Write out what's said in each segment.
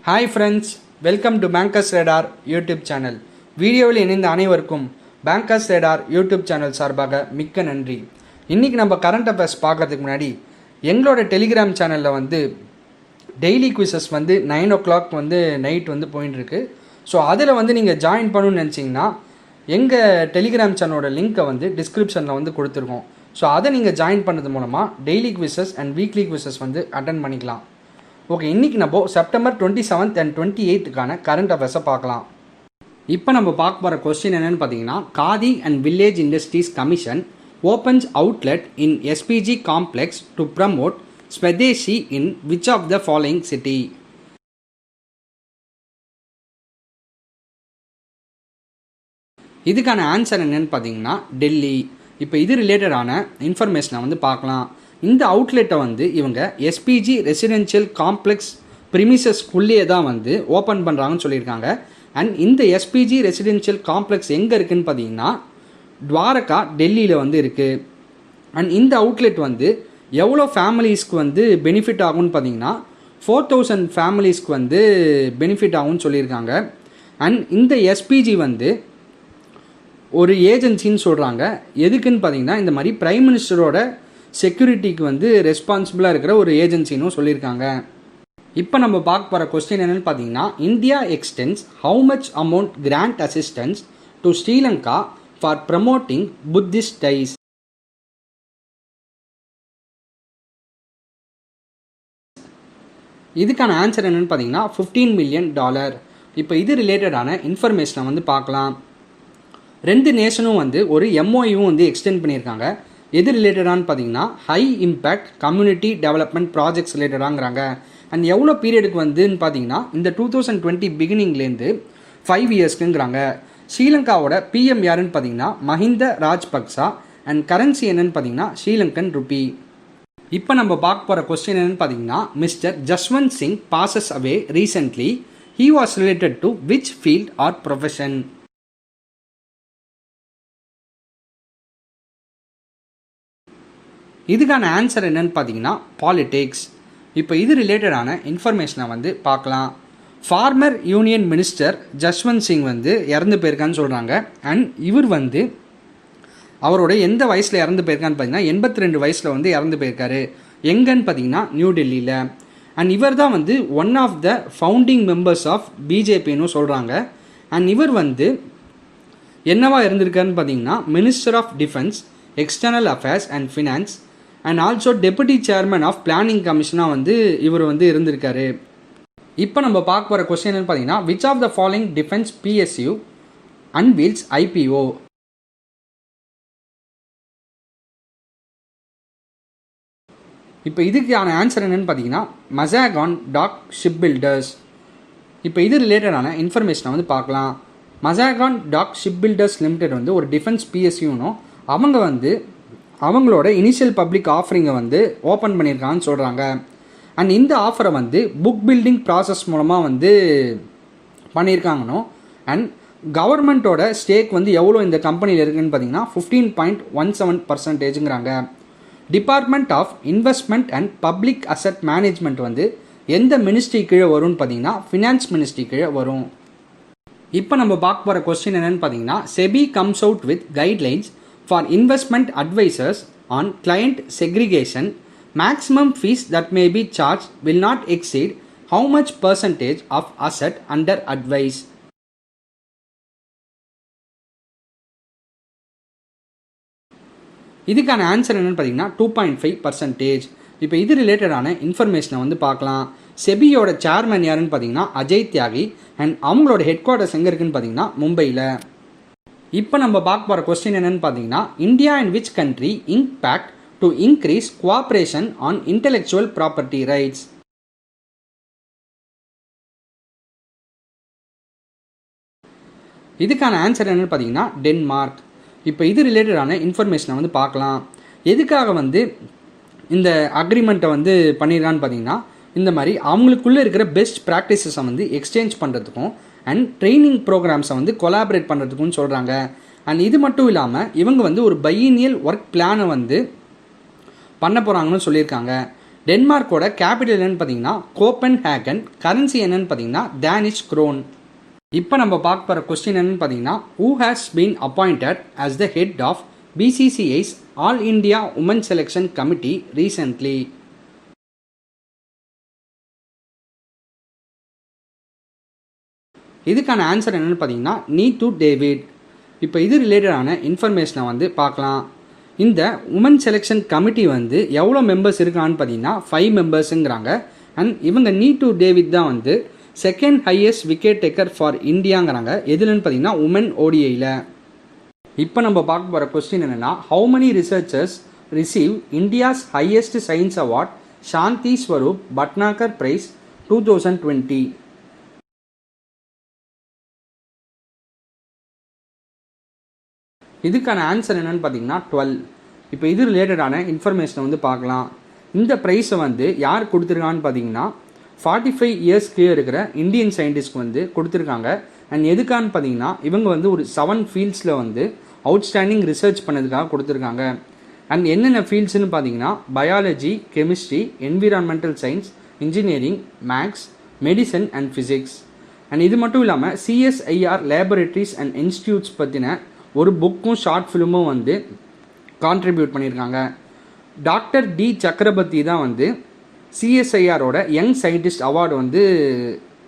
Hi friends, welcome to bankers radar YouTube channel. வீடியோவில் இணைந்த அனைவருக்கும் பேங்கர்ஸ் ரேடார் யூடியூப் சேனல் சார்பாக மிக்க நன்றி. இன்றைக்கி நம்ம கரண்ட் அஃபேர்ஸ் பார்க்கறதுக்கு முன்னாடி எங்களோட டெலிகிராம் சேனலில் டெய்லி குவிசஸ் 9 o'clock நைட் போயின்ட்டுருக்கு. ஸோ அதில் நீங்கள் ஜாயின் பண்ணணும்னு நினச்சிங்கன்னா எங்கள் டெலிகிராம் சேனலோட லிங்க்கை டிஸ்கிரிப்ஷனில் கொடுத்துருக்கோம். ஸோ அதை நீங்கள் ஜாயின் பண்ணுறது மூலமாக daily quizzes and weekly quizzes attend பண்ணிக்கலாம். ஓகே, இன்றைக்கி நம்ம September 27th and 28th current அஃபேர்ஸை பார்க்கலாம். இப்போ நம்ம பார்க்க போகிற கொஸ்டின் என்னென்னு பார்த்தீங்கன்னா, Khadi and village industries commission opens outlet in SPG complex to promote Swadeshi in which of the following city? இதுக்கான ஆன்சர் என்னென்னு பார்த்தீங்கன்னா டெல்லி. இப்போ இது ரிலேட்டடான இன்ஃபர்மேஷனை பார்க்கலாம். இந்த அவுட்லெட்டை இவங்க எஸ்பிஜி ரெசிடென்ஷியல் காம்ப்ளெக்ஸ் ப்ரிமிசஸ்குள்ளேயே தான் ஓப்பன் பண்ணுறாங்கன்னு சொல்லியிருக்காங்க. அண்ட் இந்த எஸ்பிஜி ரெசிடென்ஷியல் காம்ப்ளெக்ஸ் எங்கே இருக்குதுன்னு பார்த்தீங்கன்னா துவாரகா, டெல்லியில் இருக்குது. அண்ட் இந்த அவுட்லெட் எவ்வளோ ஃபேமிலிஸ்க்கு பெனிஃபிட் ஆகும்னு பார்த்தீங்கன்னா 4000 ஃபேமிலிஸ்க்கு பெனிஃபிட் ஆகும்னு சொல்லியிருக்காங்க. அண்ட் இந்த எஸ்பிஜி ஒரு ஏஜென்சின்னு சொல்கிறாங்க. எதுக்குன்னு பார்த்தீங்கன்னா இந்த மாதிரி பிரைம் மினிஸ்டரோட செக்யூரிட்டிக்கு ரெஸ்பான்சிபிளாக இருக்கிற ஒரு ஏஜென்சின்னு சொல்லியிருக்காங்க. இப்போ நம்ம பார்க்க போகிற கொஸ்டின் என்னென்னு பார்த்தீங்கன்னா, India extends how much amount grant assistance to Sri Lanka for promoting Buddhist ties? இதுக்கான ஆன்சர் என்னென்னு பார்த்தீங்கன்னா $15 million. இப்போ இது ரிலேட்டடான இன்ஃபர்மேஷனை பார்க்கலாம். ரெண்டு நேஷனும் ஒரு எம்ஓயும் எக்ஸ்டெண்ட் பண்ணியிருக்காங்க. எது ரிலேட்டடானு பார்த்தீங்கன்னா high impact community development projects ரிலேட்டடாங்கிறாங்க. அண்ட் எவ்வளோ பீரியடுக்கு பார்த்தீங்கன்னா இந்த 2020 பிகினிங்லேருந்து 5 இயர்ஸ்க்குங்கிறாங்க. ஸ்ரீலங்காவோட பிஎம் யாருன்னு பார்த்தீங்கன்னா மஹிந்த ராஜபக்சா. அண்ட் கரன்சி என்னன்னு பார்த்தீங்கன்னா ஸ்ரீலங்கன் ருபி. இப்போ நம்ம பார்க்க போகிற கொஸ்டின் என்னன்னு பார்த்தீங்கன்னா, mister Jaswant Singh passes away recently. He was related to which field or profession? இதுக்கான ஆன்சர் என்னன்னு பார்த்தீங்கன்னா பாலிடிக்ஸ். இப்போ இது ரிலேட்டடான இன்ஃபர்மேஷனை பார்க்கலாம். Former union minister Jaswant Singh இறந்து போயிருக்கான்னு சொல்கிறாங்க. அண்ட் இவர் அவரோட எந்த வயசில் இறந்து போயிருக்கான்னு பார்த்தீங்கன்னா 82 வயசில் இறந்து போயிருக்காரு. எங்கன்னு பார்த்தீங்கன்னா நியூ டெல்லியில். அண்ட் இவர் தான் one of the founding members of பிஜேபின்னு சொல்கிறாங்க. அண்ட் இவர் என்னவா இருந்திருக்காருன்னு பார்த்தீங்கன்னா minister of defence, external affairs and finance and also deputy chairman of planning கமிஷனாக இவர் இருந்திருக்காரு. இப்போ நம்ம பார்க்க போகிற கொஸ்டின் என்னன்னு பார்த்தீங்கன்னா, which of the following defence PSU unveils IPO? இப்போ இதுக்கான ஆன்சர் என்னன்னு பார்த்தீங்கன்னா மசாகான் டாக் ஷிப் பில்டர்ஸ். இப்போ இது ரிலேட்டடான இன்ஃபர்மேஷனை பார்க்கலாம். Mazagon talk ship filters limited ஒரு டிஃபென்ஸ் பிஎஸ்யூனும் அவங்க அவங்களோட இனிஷியல் பப்ளிக் ஆஃபரிங்கை ஓப்பன் பண்ணியிருக்காங்கன்னு சொல்கிறாங்க. அண்ட் இந்த ஆஃபரை புக் பில்டிங் ப்ராசஸ் மூலமாக பண்ணியிருக்காங்கன்னு. அண்ட் கவர்மெண்ட்டோட ஸ்டேக் எவ்வளோ இந்த கம்பெனியில் இருக்குதுன்னு பார்த்தீங்கன்னா 15.17%ங்கிறாங்க. Department of investment and public asset management எந்த மினிஸ்ட்ரி கீழே வரும்னு பார்த்தீங்கன்னா ஃபினான்ஸ் மினிஸ்ட்ரி கீழே வரும். இப்போ நம்ம பார்க்க போகிற கொஸ்டின் என்னென்னு பார்த்தீங்கன்னா, SEBI comes out with guidelines for investment advisors on client segregation. Maximum fees that may be charged will not exceed how much percentage of asset under advice? இதுக்கான ஆன்சர் என்னன்னு பார்த்தீங்கன்னா 2.5%. இப்போ இது ரிலேட்டடான இன்ஃபர்மேஷனை பார்க்கலாம். செபியோட சேர்மன் யாருன்னு பார்த்தீங்கன்னா அஜய் தியாகி. அண்ட் அவங்களோட ஹெட் குவார்ட்டர்ஸ் எங்கே இருக்குன்னு பார்த்தீங்கன்னா மும்பையில். இப்போ நம்ம பார்க்க போகிற கொஸ்டின் என்னன்னு பார்த்தீங்கன்னா, India and which country impact to increase cooperation on intellectual property rights? இதுக்கான ஆன்சர் என்னன்னு பார்த்தீங்கன்னா டென்மார்க். இப்போ இது ரிலேட்டடான இன்ஃபர்மேஷனை பார்க்கலாம். எதுக்காக இந்த அக்ரிமெண்ட்டை பண்ணிடுறான்னு பார்த்தீங்கன்னா, இந்த மாதிரி அவங்களுக்குள்ளே இருக்கிற பெஸ்ட் ப்ராக்டிசஸை எக்ஸ்சேஞ்ச் பண்ணுறதுக்கும் அண்ட் ட்ரைனிங் ப்ரோக்ராம்ஸை கொலாபரேட் பண்ணுறதுக்குன்னு சொல்கிறாங்க. அண்ட் இது மட்டும் இல்லாமல் இவங்க ஒரு பையினியல் ஒர்க் பிளானை பண்ண போகிறாங்கன்னு சொல்லியிருக்காங்க. டென்மார்க்கோட கேபிட்டல் என்னன்னு பார்த்தீங்கன்னா கோப்பன்ஹேகன். கரன்சி என்னன்னு பார்த்தீங்கன்னா டேனிஷ் க்ரோன். இப்போ நம்ம பார்க்க போகிற கொஸ்டின் என்னன்னு பார்த்தீங்கன்னா who has been appointed as the head of BCCI's all India women selection committee recently. இதுக்கான ஆன்சர் என்னென்னு பார்த்தீங்கன்னா நீது டேவிட். இப்போ இது ரிலேட்டடான இன்ஃபர்மேஷனை வந்து பார்க்கலாம். இந்த உமன் செலெக்ஷன் கமிட்டி வந்து எவ்வளோ மெம்பர்ஸ் இருக்கான்னு பார்த்தீங்கன்னா 5 மெம்பர்ஸுங்கிறாங்க. அண்ட் இவங்க நீது டேவிட் தான் வந்து second highest wicket taker for இந்தியாங்கிறாங்க. எதுலன்னு பார்த்தீங்கன்னா உமன் ஓடிஐயில். இப்போ நம்ம பார்க்க போகிற கொஸ்டின் என்னென்னா how many researchers receive India's highest science award Shanti Swarup Bhatnagar prize 2020. இதுக்கான ஆன்சர் என்னென்னு பார்த்தீங்கன்னா 12. இப்போ இது ரிலேட்டடான இன்ஃபர்மேஷனை வந்து பார்க்கலாம். இந்த ப்ரைஸை வந்து யார் கொடுத்துருக்கான்னு பார்த்தீங்கன்னா 45 இயர்ஸ் கீழே இருக்கிற இந்தியன் சயின்டிஸ்ட்க்கு வந்து கொடுத்துருக்காங்க. அண்ட் எதுக்கான்னு பார்த்தீங்கன்னா இவங்க வந்து ஒரு 7 ஃபீல்ட்ஸில் வந்து அவுட்ஸ்டாண்டிங் ரிசர்ச் பண்ணதுக்காக கொடுத்துருக்காங்க. அண்ட் என்னென்ன ஃபீல்ட்ஸ்னு பார்த்தீங்கன்னா biology, chemistry, environmental science, engineering, maths, medicine and physics. And இது மட்டும் இல்லாமல் சிஎஸ்ஐஆர் லேபரேட்டரிஸ் அண்ட் இன்ஸ்டியூட்ஸ் பற்றின ஒரு புக்கும் ஷார்ட் ஃபிலிமும் வந்து கான்ட்ரிபியூட் பண்ணியிருக்காங்க. டாக்டர் டி சக்கரவர்த்தி தான் வந்து சிஎஸ்ஐஆரோட யங் சயின்டிஸ்ட் அவார்டு வந்து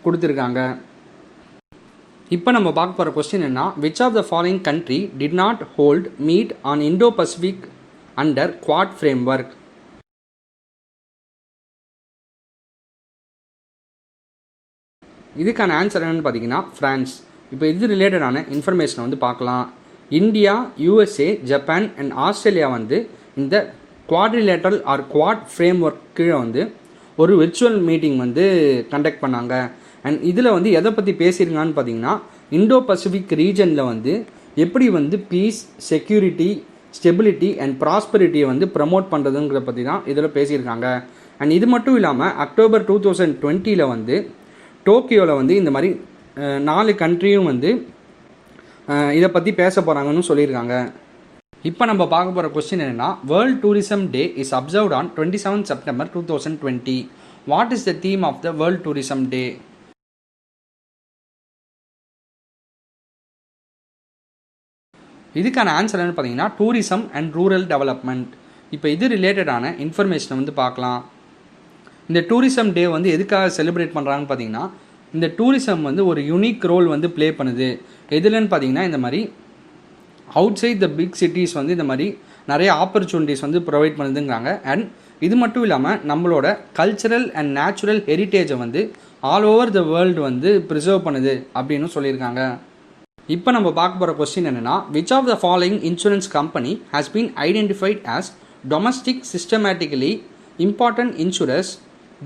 கொடுத்துருக்காங்க. இப்போ நம்ம பார்க்க போகிற கொஸ்டின் என்ன, which of the following country did not hold meet on Indo Pacific under quad framework. இதுக்கான ஆன்சர் என்னன்னு பார்த்தீங்கன்னா ஃப்ரான்ஸ். இப்போ இது ரிலேட்டடான இன்ஃபர்மேஷனை வந்து பார்க்கலாம். India, USA, Japan and Australia வந்து இந்த quadrilateral or quad framework கீழே வந்து ஒரு விர்ச்சுவல் மீட்டிங் வந்து கண்டக்ட் பண்ணாங்க. அண்ட் இதில் வந்து எதை பற்றி பேசியிருக்கான்னு பார்த்தீங்கன்னா இண்டோ பசிபிக் ரீஜனில் வந்து எப்படி வந்து பீஸ், செக்யூரிட்டி, ஸ்டெபிலிட்டி அண்ட் ப்ராஸ்பரிட்டியை வந்து ப்ரமோட் பண்ணுறதுங்கிற பற்றி தான் இதில் பேசியிருக்காங்க. அண்ட் இது மட்டும் இல்லாமல் அக்டோபர் 2020 வந்து டோக்கியோவில் வந்து இந்த மாதிரி 4 கண்ட்ரியும் வந்து இதை பற்றி பேச போகிறாங்கன்னு சொல்லியிருக்காங்க. இப்போ நம்ம பார்க்க போகிற கொஸ்டின் என்னென்னா world tourism day is observed on 27 September 2020. What is the theme of the world tourism day? இதுக்கான ஆன்சர் என்னன்னு பார்த்தீங்கன்னா டூரிசம் அண்ட் ரூரல் டெவலப்மெண்ட். இப்போ இது ரிலேட்டடான இன்ஃபர்மேஷனை வந்து பார்க்கலாம். இந்த டூரிசம் டே வந்து எதுக்காக செலிப்ரேட் பண்ணுறாங்கன்னு பார்த்தீங்கன்னா இந்த டூரிசம் வந்து ஒரு யூனிக் ரோல் வந்து ப்ளே பண்ணுது. எதுலன்னு பார்த்தீங்கன்னா இந்த மாதிரி outside the big cities வந்து இந்த மாதிரி நிறைய ஆப்பர்ச்சுனிட்டிஸ் வந்து ப்ரொவைட் பண்ணுதுங்கிறாங்க. அண்ட் இது மட்டும் இல்லாமல் நம்மளோட கல்ச்சரல் அண்ட் நேச்சுரல் ஹெரிட்டேஜை வந்து ஆல் ஓவர் த வேர்ல்டு வந்து ப்ரிசர்வ் பண்ணுது அப்படின்னு சொல்லியிருக்காங்க. இப்போ நம்ம பார்க்க போகிற கொஸ்டின் என்னென்னா which of the following insurance company has been identified as domestic systemically important insurance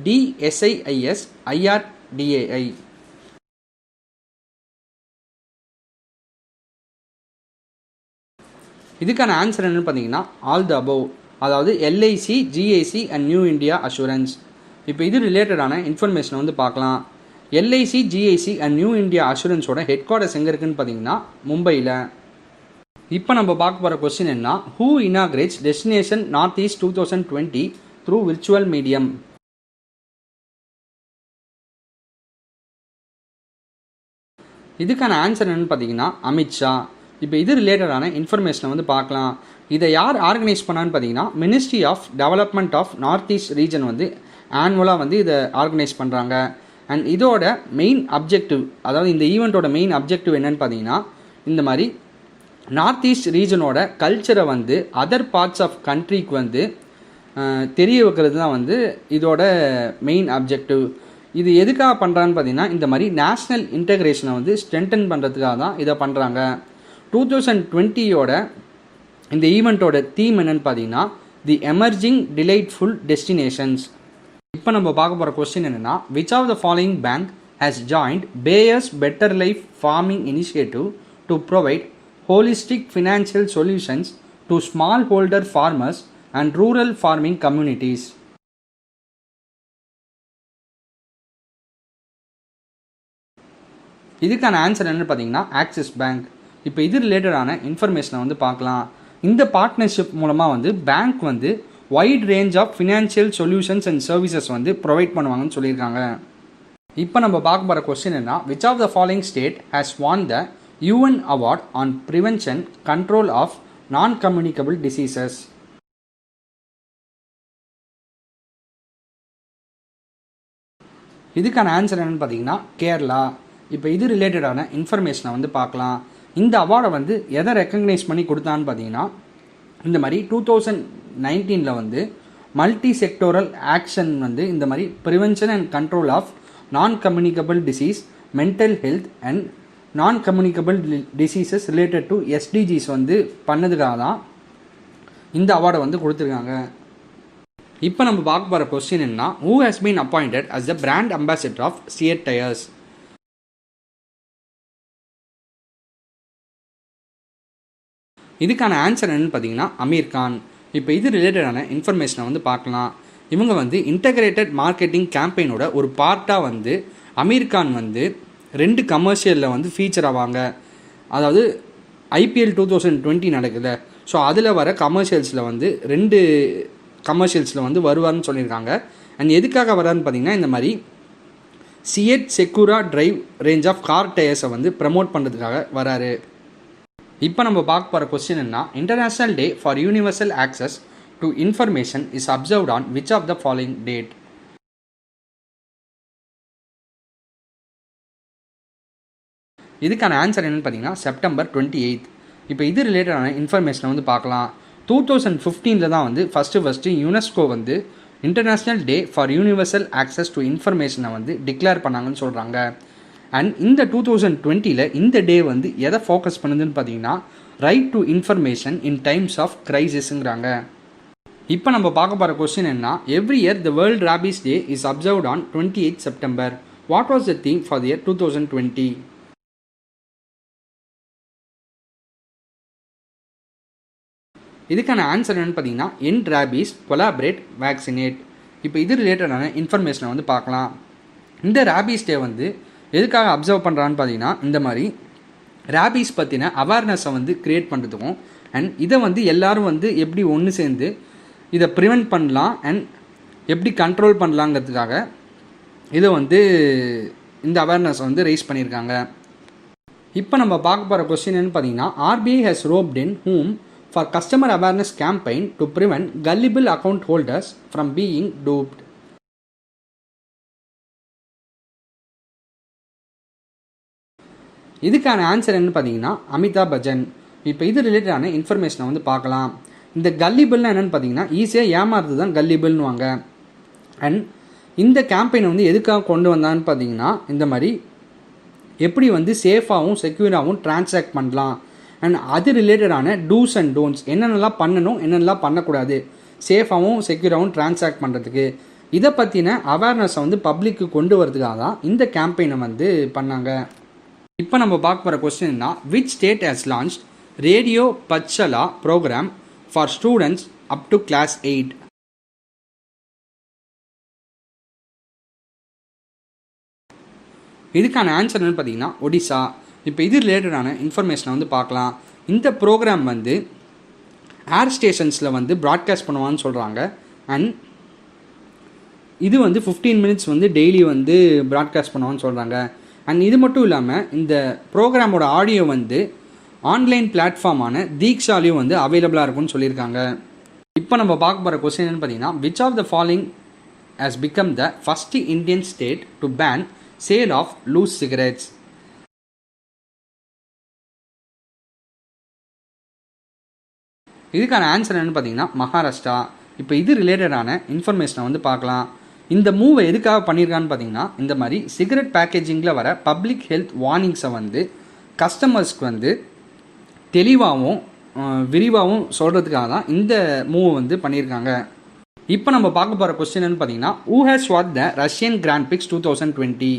DSIIS IRDAI. இதுக்கான ஆன்சர் என்னன்னு பார்த்தீங்கன்னா ஆல் த அபவ், அதாவது LIC, GIC and new India assurance. இப்போ இது ரிலேட்டடான இன்ஃபர்மேஷனை வந்து பார்க்கலாம். LIC, GIC and new India அஷூரன்ஸோட ஹெட் குவார்ட்டர்ஸ் எங்கே இருக்குன்னு பார்த்தீங்கன்னா மும்பையில். இப்போ நம்ம பார்க்க போகிற கொஸ்டின் என்ன, who inaugurates destination north east 2020 through virtual medium. இதுக்கான ஆன்சர் என்னன்னு பார்த்தீங்கன்னா அமித்ஷா. இப்போ இது ரிலேட்டடான இன்ஃபர்மேஷனை வந்து பார்க்கலாம். இதை யார் ஆர்கனைஸ் பண்ணான்னு பார்த்தீங்கன்னா ministry of development of north east region வந்து ஆனுவலாக வந்து இதை ஆர்கனைஸ் பண்ணுறாங்க. அண்ட் இதோட மெயின் அப்ஜெக்டிவ், அதாவது இந்த ஈவெண்ட்டோட மெயின் அப்ஜெக்டிவ் என்னன்னு பார்த்தீங்கன்னா இந்த மாதிரி நார்த் ஈஸ்ட் ரீஜனோட கல்ச்சரை வந்து அதர் பார்ட்ஸ் ஆஃப் கண்ட்ரிக்கு வந்து தெரிய வைக்கிறது தான் வந்து இதோட மெயின் அப்ஜெக்டிவ். இது எதுக்காக பண்ணுறான்னு பார்த்தீங்கன்னா இந்த மாதிரி நேஷ்னல் இன்டெகிரேஷனை வந்து ஸ்ட்ரென்தன் பண்ணுறதுக்காக தான் இதை பண்ணுறாங்க. 2020யோட இந்த ஈவெண்ட்டோட தீம் என்னன்னு பார்த்தீங்கன்னா தி எமர்ஜிங் டிலைட்ஃபுல் டெஸ்டினேஷன்ஸ். இப்போ நம்ம பார்க்க போகிற கொஸ்டின் என்னென்னா which of the following bank has joined Bayer's better life farming initiative to provide holistic financial solutions to small holder farmers and rural farming communities. இதுக்கான ஆன்சர் என்னன்னு பார்த்தீங்கன்னா ஆக்சிஸ் பேங்க். இப்போ இது ரிலேட்டடான இன்ஃபர்மேஷனை வந்து பார்க்கலாம். இந்த பார்ட்னர்ஷிப் மூலமாக வந்து பேங்க் வந்து wide range of financial solutions and services வந்து ப்ரொவைட் பண்ணுவாங்கன்னு சொல்லியிருக்காங்க. இப்போ நம்ம பார்க்க போகிற கொஸ்டின் என்ன, which of the following state has won the UN award on prevention control of non communicable diseases. இதுக்கான ஆன்சர் என்னென்னு பார்த்தீங்கன்னா கேரளா. இப்போ இது ரிலேட்டடான இன்ஃபர்மேஷனை வந்து பார்க்கலாம். இந்த அவார்டை வந்து எதை ரெக்கக்னைஸ் பண்ணி கொடுத்தான்னு பார்த்தீங்கன்னா, இந்த மாதிரி 2019 வந்து மல்டி செக்டோரல் ஆக்ஷன் வந்து இந்த மாதிரி prevention and control of non communicable disease, mental health and non communicable diseases related to SDGs வந்து பண்ணதுக்காக தான் இந்த அவார்டை வந்து கொடுத்துருக்காங்க. இப்போ நம்ம பார்க்க போகிற கொஸ்டின் என்ன, who has been appointed as the brand ambassador of Seat Tires. இதுக்கான ஆன்சர் என்னன்னு பார்த்தீங்கன்னா அமீர் கான். இப்போ இது ரிலேட்டடான இன்ஃபர்மேஷனை வந்து பார்க்கலாம். இவங்க வந்து இன்டகிரேட்டட் மார்க்கெட்டிங் கேம்பெயினோட ஒரு பார்ட்டாக வந்து அமீர் கான் வந்து 2 கமர்ஷியலில் வந்து ஃபீச்சர் ஆவாங்க. அதாவது IPL 2020 நடக்குது, ஸோ அதில் வர கமர்ஷியல்ஸில் வந்து 2 கமர்ஷியல்ஸில் வந்து வருவார்னு சொல்லியிருக்காங்க. அண்ட் எதுக்காக வரான்னு பார்த்தீங்கன்னா, இந்த மாதிரி CEAT செக்கூரா drive range of car டயர்ஸை வந்து ப்ரமோட் பண்ணுறதுக்காக வராரு. இப்போ நம்ம பார்க்க போகிற கொஸ்டின் என்ன, international day for universal access to information is observed on which of the following date. இதுக்கான ஆன்சர் என்னென்னு பார்த்தீங்கன்னா செப்டம்பர் 28. இப்போ இது ரிலேட்டடான இன்ஃபர்மேஷனை வந்து பார்க்கலாம். 2015 தான் வந்து ஃபஸ்ட்டு யுனெஸ்கோ வந்து international day for universal access to இன்ஃபர்மேஷனை வந்து டிக்ளேர் பண்ணாங்கன்னு சொல்கிறாங்க. அண்ட் இந்த 2020 இந்த டே வந்து எதை ஃபோக்கஸ் பண்ணுதுன்னு பார்த்தீங்கன்னா, right to information in times of கிரைசிஸுங்கிறாங்க. இப்போ நம்ம பார்க்க போகிற கொஸ்டின் என்ன, every year the world rabies day is observed on 28 September. What was the theme for the year 2020? இதுக்கான ஆன்சர் என்னென்னு பார்த்தீங்கன்னா எண்ட் ரேபீஸ் கொலாபரேட் வேக்சினேட். இப்போ இது ரிலேட்டடான இன்ஃபர்மேஷனை வந்து பார்க்கலாம். இந்த ரேபீஸ் டே வந்து எதுக்காக அப்சர்வ் பண்ணுறான்னு பார்த்தீங்கன்னா, இந்த மாதிரி ரேபீஸ் பற்றின அவேர்னஸை வந்து க்ரியேட் பண்ணுறதுக்கும் அண்ட் இதை வந்து எல்லோரும் வந்து எப்படி ஒன்று சேர்ந்து இதை ப்ரிவெண்ட் பண்ணலாம் அண்ட் எப்படி கண்ட்ரோல் பண்ணலாங்கிறதுக்காக இதை வந்து இந்த அவேர்னஸை வந்து ரைஸ் பண்ணியிருக்காங்க. இப்போ நம்ம பார்க்க போகிற கொஸ்டின் என்னன்னு பார்த்தீங்கன்னா, RBI has roped in whom for customer awareness campaign to prevent gullible account holders from being duped. இதுக்கான ஆன்சர் என்னன்னு பார்த்தீங்கன்னா அமிதாப் பச்சன். இப்போ இது ரிலேட்டடான இன்ஃபர்மேஷனை வந்து பார்க்கலாம். இந்த கல்லிபிள்னா என்னென்னு பார்த்தீங்கன்னா, ஈஸியாக ஏமாறுறது தான் கல்லிபிள்னுவாங்க. அண்ட் இந்த கேம்பெயினை வந்து எதுக்காக கொண்டு வந்தான்னு பார்த்தீங்கன்னா, இந்த மாதிரி எப்படி வந்து சேஃபாகவும் செக்யூராகவும் டிரான்சாக்ட் பண்ணலாம் அண்ட் அது ரிலேட்டடான டூஸ் அண்ட் டோன்ட்ஸ் என்னென்னலாம் பண்ணணும் என்னென்னலாம் பண்ணக்கூடாது சேஃபாகவும் செக்யூராகவும் டிரான்சாக்ட் பண்ணுறதுக்கு, இதை பற்றின அவேர்னஸை வந்து பப்ளிக்கு கொண்டு வரதுக்காக தான் இந்த கேம்பெயினை வந்து பண்ணாங்க. இப்போ நம்ம பார்க்க போகிற கொஸ்டின்னா, which state has launch radio பச்சலா program for students up to class 8? இதுக்கான ஆன்சர் என்னன்னு பார்த்தீங்கன்னா ஒடிசா. இப்போ இது ரிலேட்டடான இன்ஃபர்மேஷனை வந்து பார்க்கலாம். இந்த ப்ரோக்ராம் வந்து ஏர் ஸ்டேஷன்ஸில் வந்து ப்ராட்காஸ்ட் பண்ணுவான்னு சொல்கிறாங்க. அண்ட் இது வந்து 15 minutes வந்து டெய்லி வந்து ப்ராட்காஸ்ட் பண்ணுவான்னு சொல்கிறாங்க. அண்ட் இது மட்டும் இல்லாமல் இந்த ப்ரோக்ராமோட ஆடியோ வந்து ஆன்லைன் பிளாட்ஃபார்மான தீக்ஷாலையும் வந்து அவைலபிளாக இருக்கும்னு சொல்லியிருக்காங்க. இப்போ நம்ம பார்க்க போகிற கொஸ்டின் என்னன்னு பார்த்தீங்கன்னா, which of the following has become the first Indian state to ban sale of loose cigarettes? இதுக்கான ஆன்சர் என்னன்னு பார்த்தீங்கன்னா மகாராஷ்டிரா. இப்போ இது ரிலேட்டடான இன்ஃபர்மேஷனை வந்து பார்க்கலாம். இந்த மூவை எதுக்காக பண்ணியிருக்கான்னு பார்த்தீங்கன்னா, இந்த மாதிரி சிகரெட் பேக்கேஜிங்கில் வர பப்ளிக் ஹெல்த் வார்னிங்ஸை வந்து கஸ்டமர்ஸ்க்கு வந்து தெளிவாகவும் விரிவாகவும் சொல்கிறதுக்காக தான் இந்த மூவை வந்து பண்ணியிருக்காங்க. இப்போ நம்ம பார்க்க போகிற கொஸ்டின் என்னன்னு பார்த்தீங்கன்னா, who has won the Russian Grand Prix 2020?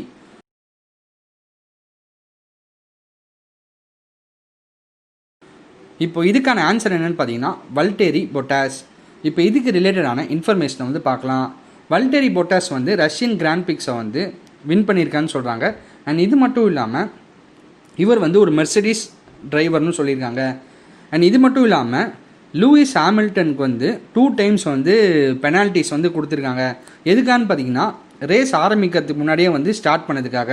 இப்போ இதுக்கான ஆன்சர் என்னென்னு பார்த்தீங்கன்னா வல்டேரி பொட்டாஸ். இப்போ இதுக்கு ரிலேட்டடான இன்ஃபர்மேஷனை வந்து பார்க்கலாம். வல்டேரி பொட்டாஸ் வந்து ரஷ்யன் கிராண்ட் பிக்ஸை வந்து வின் பண்ணியிருக்கான்னு சொல்கிறாங்க. அண்ட் இது மட்டும் இல்லாமல் இவர் வந்து ஒரு மெர்சிடிஸ் டிரைவர்னு சொல்லியிருக்காங்க. அண்ட் இது மட்டும் இல்லாமல் லூயிஸ் ஹாமில்டனுக்கு வந்து 2 டைம்ஸ் வந்து பெனால்ட்டிஸ் வந்து கொடுத்துருக்காங்க. எதுக்கான்னு பார்த்தீங்கன்னா ரேஸ் ஆரம்பிக்கிறதுக்கு முன்னாடியே வந்து ஸ்டார்ட் பண்ணதுக்காக.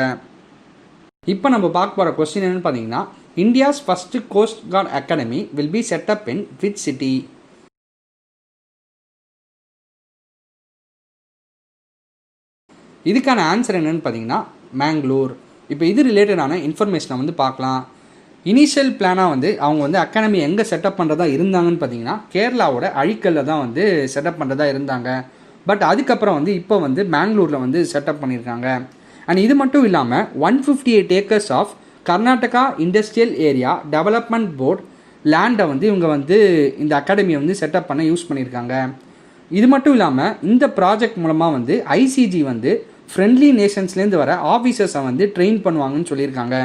இப்போ நம்ம பார்க்க போகிற கொஸ்டின் என்னன்னு பார்த்தீங்கன்னா India's first cost card academy will be set up in which city? இதுக்கான ஆன்சர் என்னன்னு பார்த்தீங்கன்னா மேங்களூர். இப்போ இது ரிலேட்டடான இன்ஃபர்மேஷனை வந்து பார்க்கலாம். இனிஷியல் பிளானாக வந்து அவங்க வந்து அகாடமி எங்கே செட்டப் பண்ணுறதா இருந்தாங்கன்னு பார்த்தீங்கன்னா கேரளாவோட அழிக்கல்ல தான் வந்து செட்டப் பண்ணுறதா இருந்தாங்க. பட் அதுக்கப்புறம் வந்து இப்போ வந்து மேங்களூரில் வந்து செட்டப் பண்ணியிருக்காங்க. அண்ட் இது மட்டும் இல்லாமல் 158 acres of Karnataka industrial area development board லேண்டை வந்து இவங்க வந்து இந்த அகாடமியை வந்து செட்டப் பண்ண யூஸ் பண்ணியிருக்காங்க. இது மட்டும் இல்லாமல் இந்த ப்ராஜெக்ட் மூலமாக வந்து ஐசிஜி வந்து ஃப்ரெண்ட்லி நேஷன்ஸ்லேருந்து வர ஆஃபீஸர்ஸை வந்து ட்ரெயின் பண்ணுவாங்கன்னு சொல்லியிருக்காங்க.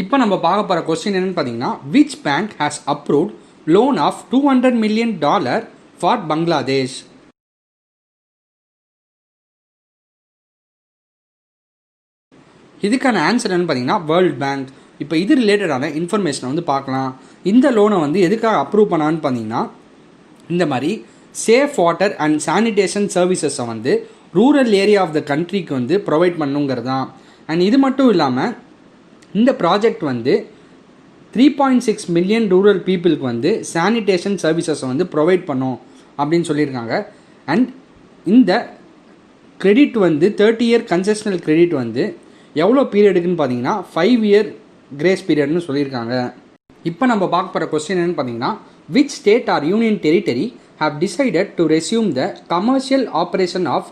இப்போ நம்ம பார்க்க போகிற கொஸ்டின் என்னன்னு பார்த்தீங்கன்னா which bank has approved loan of $200 million for Bangladesh? இதுக்கான ஆன்சர் என்னன்னு பார்த்தீங்கன்னா வேர்ல்ட் பேங்க். இப்போ இது ரிலேட்டடான இன்ஃபர்மேஷனை வந்து பார்க்கலாம். இந்த லோனை வந்து எதுக்காக அப்ரூவ் பண்ணான்னு பார்த்தீங்கன்னா இந்த மாதிரி சேஃப் வாட்டர் அண்ட் சானிடேஷன் சர்வீசஸை வந்து ரூரல் ஏரியா ஆஃப் த கண்ட்ரிக்கு வந்து ப்ரொவைட் பண்ணுங்கிறது தான். அண்ட் இது மட்டும் இல்லாமல் இந்த ப்ராஜெக்ட் வந்து 3.6 million ரூரல் பீப்புளுக்கு வந்து சானிடேஷன் சர்வீசஸை வந்து ப்ரொவைட் பண்ணும் அப்படின்னு சொல்லியிருக்காங்க. அண்ட் இந்த கிரெடிட் வந்து 30-year கன்செஷனல் கிரெடிட் வந்து எவ்வளோ பீரியடுக்குன்னு பார்த்தீங்கன்னா 5 year கிரேஸ் பீரியட்னு சொல்லியிருக்காங்க. இப்போ நம்ம பார்க்க போகிற கொஸ்டின் என்னன்னு பார்த்தீங்கன்னா which state or union territory have decided to resume the commercial operation of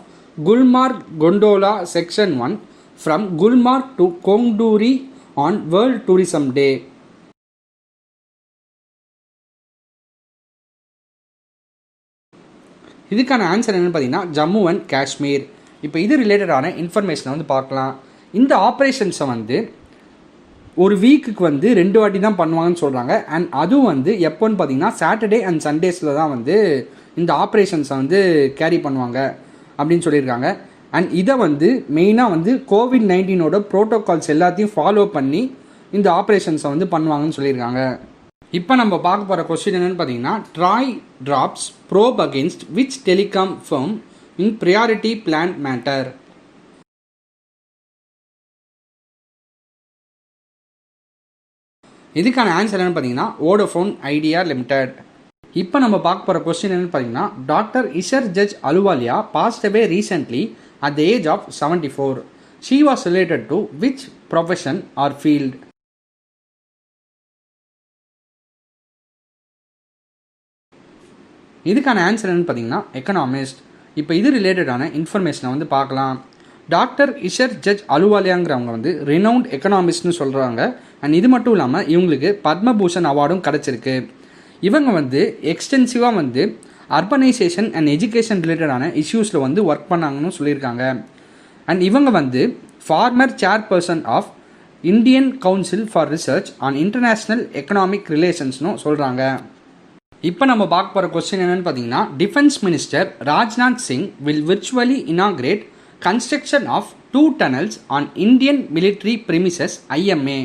Gulmarg Gondola Section 1 from Gulmarg to Kongduri on World Tourism Day? இதுக்கான ஆன்சர் என்னன்னு பார்த்தீங்கன்னா ஜம்மு அண்ட் காஷ்மீர். இப்போ இது ரிலேட்டடான இன்ஃபர்மேஷனை வந்து பார்க்கலாம். இந்த ஆப்ரேஷன்ஸை வந்து ஒரு வீக்குக்கு வந்து 2 வாட்டி தான் பண்ணுவாங்கன்னு சொல்கிறாங்க. அண்ட் அதுவும் வந்து எப்போன்னு பார்த்தீங்கன்னா சாட்டர்டே அண்ட் சண்டேஸில் தான் வந்து இந்த ஆப்ரேஷன்ஸை வந்து கேரி பண்ணுவாங்க அப்படின்னு சொல்லியிருக்காங்க. அண்ட் இதை வந்து மெயினாக வந்து COVID-19 ப்ரோட்டோகால்ஸ் எல்லாத்தையும் ஃபாலோ பண்ணி இந்த ஆப்ரேஷன்ஸை வந்து பண்ணுவாங்கன்னு சொல்லியிருக்காங்க. இப்போ நம்ம பார்க்க போகிற கொஸ்டின் என்னென்னு பார்த்தீங்கன்னா TRAI drops probe against which telecom firm in priority plan matter? இதுக்கான ஆன்சர் என்னன்னு பார்த்தீங்கன்னா வோடஃபோன் ஐடியா லிமிடெட். இப்போ நம்ம பார்க்க போகிற கொஸ்டின் என்னன்னு பார்த்தீங்கன்னா doctor Isher Judge Ahluwalia passed away recently at the age of 74. She was related to which profession or field? இதுக்கான ஆன்சர் என்னன்னு பார்த்தீங்கன்னா எக்கனாமிஸ்ட். இப்போ இது ரிலேட்டடான இன்ஃபர்மேஷனை வந்து பார்க்கலாம். டாக்டர் இஷர் ஜட்ஜ் அலுவாலியாங்கிறவங்க வந்து ரினவுண்ட் எக்கனாமிஸ்ட்னு சொல்கிறாங்க. அண்ட் இது மட்டும் இல்லாமல் இவங்களுக்கு பத்மபூஷன் அவார்டும் கிடச்சிருக்கு. இவங்க வந்து எக்ஸ்டென்சிவாக வந்து அர்பனைசேஷன் அண்ட் எஜுகேஷன் ரிலேட்டடான இஷ்யூஸில் வந்து ஒர்க் பண்ணாங்கன்னு சொல்லியிருக்காங்க. அண்ட் இவங்க வந்து former chairperson of Indian council for research on international economic ரிலேஷன்ஸ்னு சொல்கிறாங்க. இப்போ நம்ம பார்க்க போகிற கொஸ்டின் என்னென்னு பார்த்தீங்கன்னா defence minister Rajnath Singh will virtually inaugurate construction of 2 tunnels on Indian military premises IMA.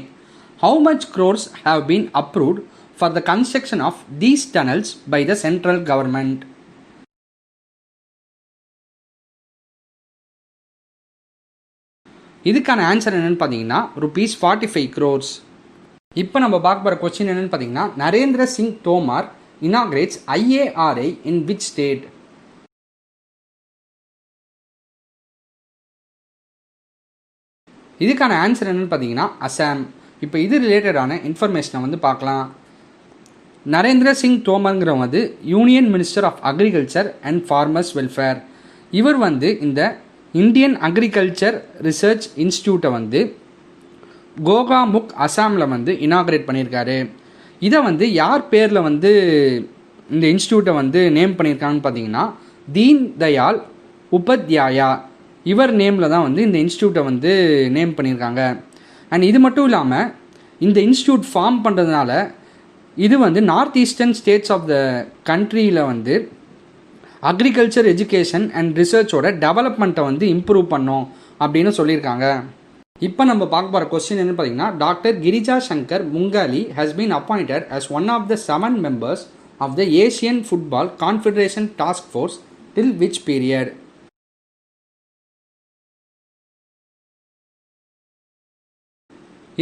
How much crores have been approved for the construction of these tunnels by the central government? இதுக்கான answer என்னன்னு பார்த்தீங்கன்னா ₹45 crores. இப்போ நம்ம பார்க்க போகிற question என்னன்னு பார்த்தீங்கன்னா Narendra Singh Tomar inaugurates IARI in which state? இதுக்கான ஆன்சர் என்னன்னு பார்த்தீங்கன்னா அசாம். இப்போ இது ரிலேட்டடான இன்ஃபர்மேஷனை வந்து பார்க்கலாம். நரேந்திர சிங் தோமர்ங்கிறவங்க வந்து union minister of agriculture and farmers welfare. இவர் வந்து இந்த இந்தியன் அக்ரிகல்ச்சர் ரிசர்ச் இன்ஸ்டியூட்டை வந்து கோகாமுக் அசாமில் வந்து இனாகிரேட் பண்ணியிருக்காரு. இதை வந்து யார் பேரில் வந்து இந்த இன்ஸ்டியூட்டை வந்து நேம் பண்ணியிருக்காங்கன்னு பார்த்தீங்கன்னா தீன் தயாள் உபாத்யாயா இவர் நேமில் தான் வந்து இந்த இன்ஸ்டியூட்டை வந்து நேம் பண்ணியிருக்காங்க. அண்ட் இது மட்டும் இல்லாமல் இந்த இன்ஸ்டியூட் ஃபார்ம் பண்ணுறதுனால இது வந்து north eastern states of the கண்ட்ரியில் வந்து அக்ரிகல்ச்சர் எஜுகேஷன் அண்ட் ரிசர்ச்சோட டெவலப்மெண்ட்டை வந்து இம்ப்ரூவ் பண்ணோம் அப்படின்னு சொல்லியிருக்காங்க. இப்போ நம்ம பார்க்க போகிற கொஸ்டின் என்னன்னு பார்த்தீங்கன்னா doctor Girija Shankar Mungali has been appointed as one of the 7 members of the Asian football confederation task force till which period?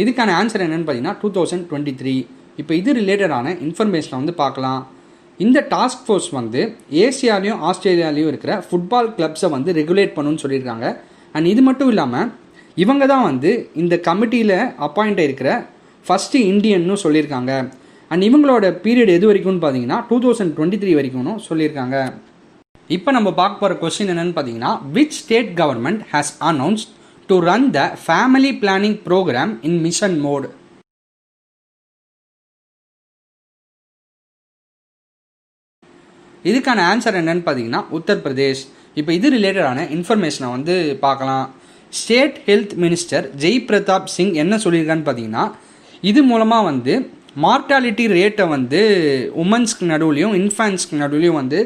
இதுக்கான ஆன்சர் என்னென்னு பார்த்தீங்கன்னா 2023. இப்போ இது ரிலேட்டடான இன்ஃபர்மேஷனை வந்து பார்க்கலாம். இந்த டாஸ்க் ஃபோர்ஸ் வந்து ஏசியாலையும் ஆஸ்திரேலியாலையும் இருக்கிற ஃபுட்பால் கிளப்ஸை வந்து ரெகுலேட் பண்ணணும்னு சொல்லியிருக்காங்க. அண்ட் இது மட்டும் இல்லாமல் இவங்க தான் வந்து இந்த கமிட்டியில் அப்பாயிண்ட் ஆகிருக்கிற ஃபஸ்ட்டு இந்தியன்னு சொல்லியிருக்காங்க. அண்ட் இவங்களோட பீரியட் எது வரைக்கும்னு பார்த்தீங்கன்னா 2023 வரைக்கும்னு சொல்லியிருக்காங்க. இப்போ நம்ம பார்க்க போகிற கொஸ்டின் என்னென்னு பார்த்தீங்கன்னா, which state government has announced to run the family planning program in mission mode? இதுக்கான ஆன்சர் என்னன்னு பார்த்தீங்கன்னா உத்தரப்பிரதேஷ். இப்போ இது ரிலேட்டடான இன்ஃபர்மேஷனை வந்து பார்க்கலாம். State health minister Jai Pratap Singh என்ன சொல்லியிருக்கான்னு பார்த்தீங்கன்னா, இது மூலமாக வந்து மார்டாலிட்டி ரேட்டை வந்து உமன்ஸ்க்கு நடுவுலையும் இன்ஃபேன்ஸ்க்கு நடுவுலையும் வந்து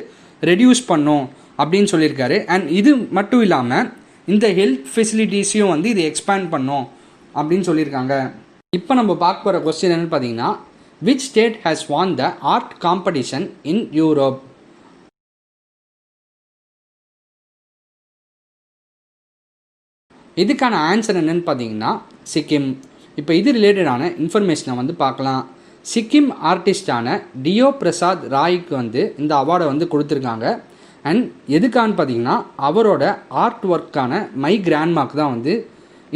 ரெடியூஸ் பண்ணும் அப்படின்னு சொல்லியிருக்காரு. அண்ட் இது மட்டும் இல்லாமல் இந்த ஹெல்த் ஃபெசிலிட்டிஸையும் வந்து இது எக்ஸ்பேண்ட் பண்ணோம் அப்படின்னு சொல்லியிருக்காங்க. இப்போ நம்ம பார்க்க போகிற கொஸ்டின் என்னன்னு பார்த்தீங்கன்னா, which state has won the art competition in Europe? இதுக்கான ஆன்சர் என்னன்னு பார்த்தீங்கன்னா சிக்கிம். இப்போ இது ரிலேட்டடான இன்ஃபர்மேஷனை வந்து பார்க்கலாம். சிக்கிம் ஆர்டிஸ்டான டியோ பிரசாத் ராய்க்கு வந்து இந்த அவார்டை வந்து கொடுத்துருக்காங்க. அண்ட் எதுக்கான்னு பார்த்தீங்கன்னா அவரோட ஆர்ட் ஒர்க்கான மை கிராண்ட்மார்க் தான் வந்து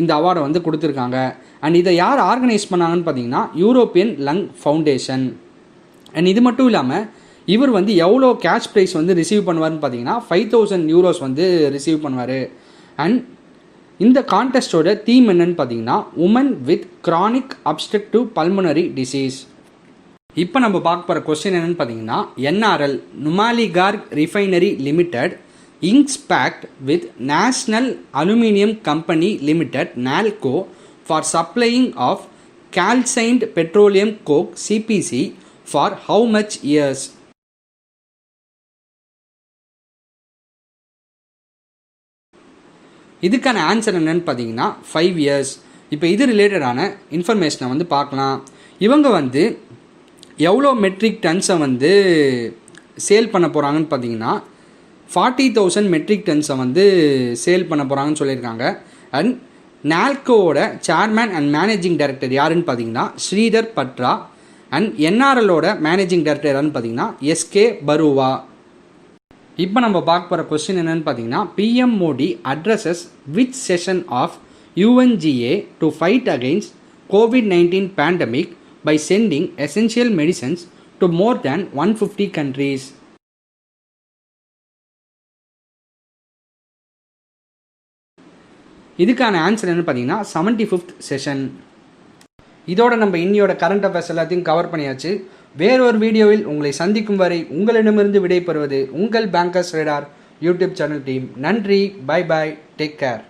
இந்த அவார்டை வந்து கொடுத்துருக்காங்க. அண்ட் இதை யார் ஆர்கனைஸ் பண்ணாங்கன்னு பார்த்தீங்கன்னா யூரோப்பியன் லங் ஃபவுண்டேஷன். அண்ட் இது மட்டும் இல்லாமல் இவர் வந்து எவ்வளோ கேஷ் ப்ரைஸ் வந்து ரிசீவ் பண்ணுவார்னு பார்த்தீங்கன்னா 5000 யூரோஸ் வந்து ரிசீவ் பண்ணுவார். அண்ட் இந்த கான்டெஸ்டோட தீம் என்னன்னு பார்த்தீங்கன்னா women with chronic obstructive pulmonary disease. இப்போ நம்ம பார்க்க போகிற கொஸ்டின் என்னன்னு பார்த்தீங்கன்னா, NRL Numaligarh refinery limited inks pact with national aluminium company limited NALCO for supplying of calcined petroleum coke CPC for how much years? இதுக்கான ஆன்சர் என்னன்னு பார்த்தீங்கன்னா 5 இயர்ஸ். இப்போ இது ரிலேட்டடான இன்ஃபர்மேஷனை வந்து பார்க்கலாம். இவங்க வந்து எவ்வளோ மெட்ரிக் டன்ஸை வந்து சேல் பண்ண போகிறாங்கன்னு பார்த்தீங்கன்னா 40,000 மெட்ரிக் டன்ஸை வந்து சேல் பண்ண போகிறாங்கன்னு சொல்லியிருக்காங்க. அண்ட் NALCOவோட சேர்மேன் அண்ட் மேனேஜிங் டைரக்டர் யாருன்னு பார்த்தீங்கன்னா ஸ்ரீதர் பட்ரா. அண்ட் NRLோட மேனேஜிங் டைரக்டர் யாருன்னு பார்த்தீங்கன்னா SK பருவா. இப்போ நம்ம பார்க்க போகிற கொஸ்டின் என்னென்னு பார்த்தீங்கன்னா, PM Modi addresses which session of UNGA to fight against COVID-19 pandemic by sending essential medicines to more than 150 countries? இதுக்கான ஆன்சர் என்ன பார்த்தீங்கன்னா 75th செஷன். இதோட நம்ம இன்னியோட கரண்ட் அஃபேர்ஸ் எல்லாத்தையும் கவர் பண்ணியாச்சு. வேறொரு வீடியோவில் உங்களை சந்திக்கும் வரை உங்களிடமிருந்து விடைபெறுவது உங்கள் bankers radar YouTube channel team. நன்றி, பை பாய், டேக் கேர்.